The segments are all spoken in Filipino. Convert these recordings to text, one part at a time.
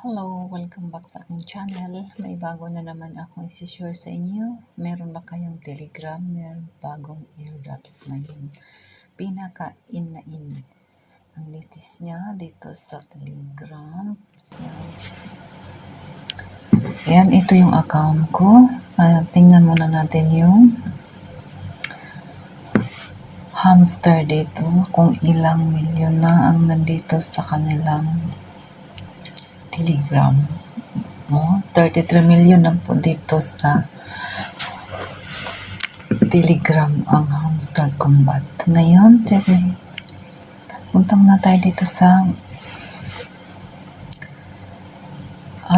Hello, welcome back sa aking channel. May bago na naman akong isi-share sa inyo. Meron ba kayong Telegram? Meron bagong airdrops ngayon. Pinaka-in na in. Ang latest niya dito sa Telegram. Ayan, ito yung account ko. Tingnan muna natin yung hamster dito. Kung ilang milyon na ang nandito sa kanilang Telegram. 33 million na po dito sa Telegram ang hamster combat. Ngayon, punta na tayo dito sa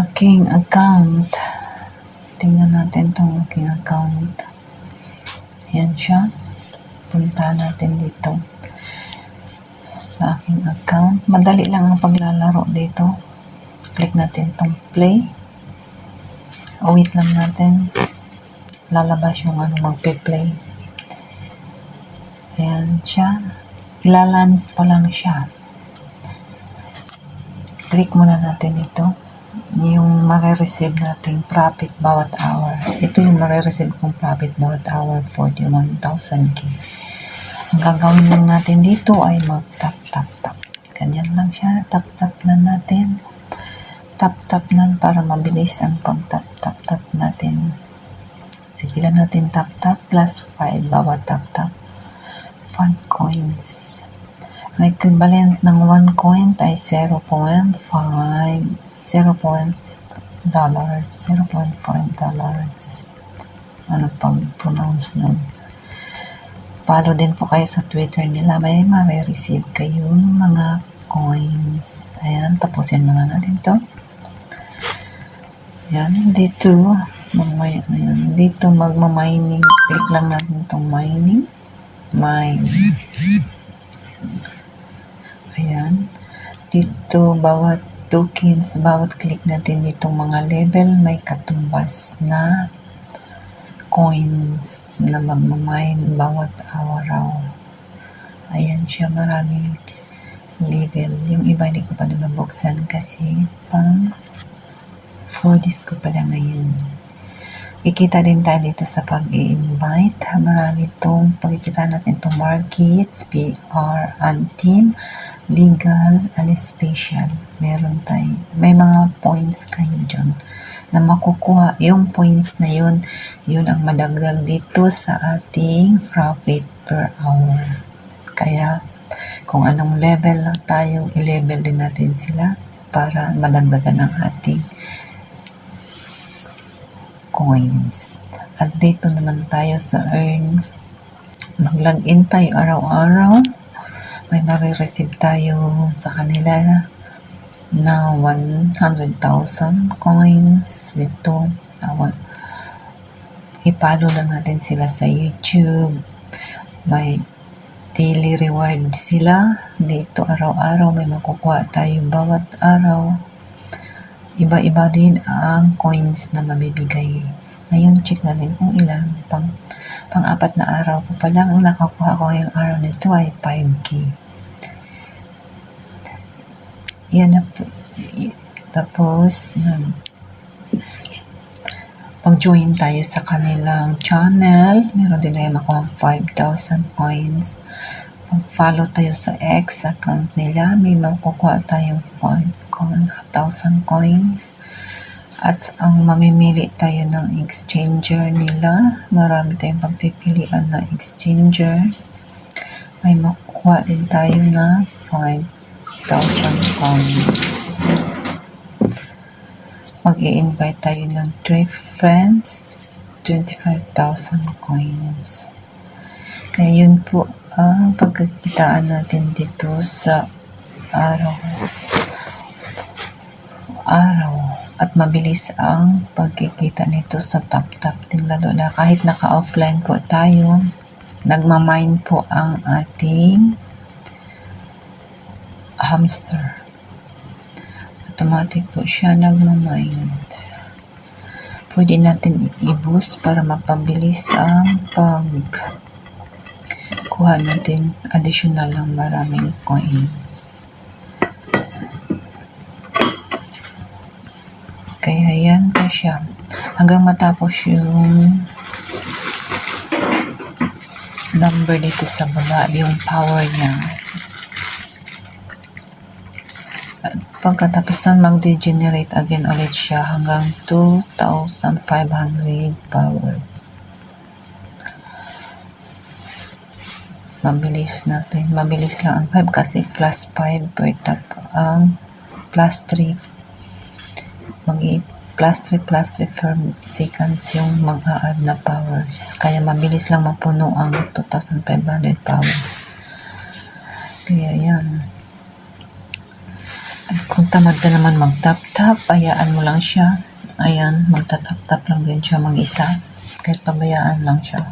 aking account. Tingnan natin tong aking account. Ayan siya. Punta natin dito sa aking account. Madali lang ang paglalaro dito. Click natin tong play. Wait lang natin. Lalabas yung magpe-play. Ayan siya. Ilalans pa lang siya. Click muna natin ito. Yung marireceive nating profit bawat hour. Ito yung marireceive kong profit bawat hour, 41,000k. Ang gagawin lang natin dito ay mag-tap, tap, tap. Ganyan lang siya. Tap, tap na natin. Tap-tap nan para mabilis ang pag-tap-tap-tap natin. Sige lang natin tap-tap plus 5 bawat tap-tap. 5 coins. Ang equivalent ng 1 coin ay 0.5 dollars. Ano pang pronounce nun? Follow din po kayo sa Twitter nila. May marireceive kayong mga coins. Ayan, tapusin muna natin to. Yan, dito, dito magma-mining. Click lang natin itong mining. Ayan. Dito, bawat tokens, bawat click natin ditong mga level, may katumbas na coins na magma-mine bawat araw. Ayan siya, maraming level. Yung iba hindi ko pa nabuksan kasi pang 4 days ko pala ngayon. Ikita din tayo dito sa pag-i-invite. Marami itong pagkikita natin itong markets, PR, and team, legal, and special. Meron tayo. May mga points kayo dyan na makukuha. Yung points na yun ang madagdag dito sa ating profit per hour. Kaya, kung anong level lang tayo, i-level din natin sila para madagdagan ang ating coins. At dito naman tayo sa earn. Mag-login tayo araw-araw. May marireceive tayo sa kanila na 100,000 coins. Dito, ipalo lang natin sila sa YouTube. May daily reward sila. Dito araw-araw may makukuha tayo bawat araw. Iba-iba din ang coins na mabibigay. Ngayon, check natin kung ilan. Pang-apat na araw ko pa lang. Ang nakakuha ko ngayong araw nito ay 5k. Yan na po. Tapos, pag-join tayo sa kanilang channel, meron din tayo makuha 5,000 coins. Pag-follow tayo sa X account nila, may makukuha tayong 5,000 coins. At ang mamimili tayo ng exchanger nila, marami tayong pagpipilian na exchanger. May makukuha din tayo na 5,000 coins. Mag-i-invite tayo ng 3 friends, 25,000 coins. Kaya yun po ang pagkakitaan natin dito sa araw at mabilis ang pagkikita nito sa tap-tap din, lalo na kahit naka-offline po tayo, nagmamine po ang ating hamster. Automatic po siya nagmamine. Pwede natin i-boost para mapabilis ang pagkuha natin additional ng maraming coins. Kaya yan pa siya. Hanggang matapos yung number dito sa baba, yung power niya. At pagkatapos nun, mag-degenerate again ulit siya hanggang 2,500 powers. Mabilis natin. Mabilis lang ang 5 kasi plus 5 per tap. Ang plus 3 plus 3 per seconds yung mag-a-add na powers. Kaya mabilis lang mapuno ang 2,500 powers. Kaya yan. At kung tamad ka naman mag-tap-tap, ayaan mo lang siya. Ayan, magta-tap-tap lang din siya mag-isa. Kahit pabayaan lang siya.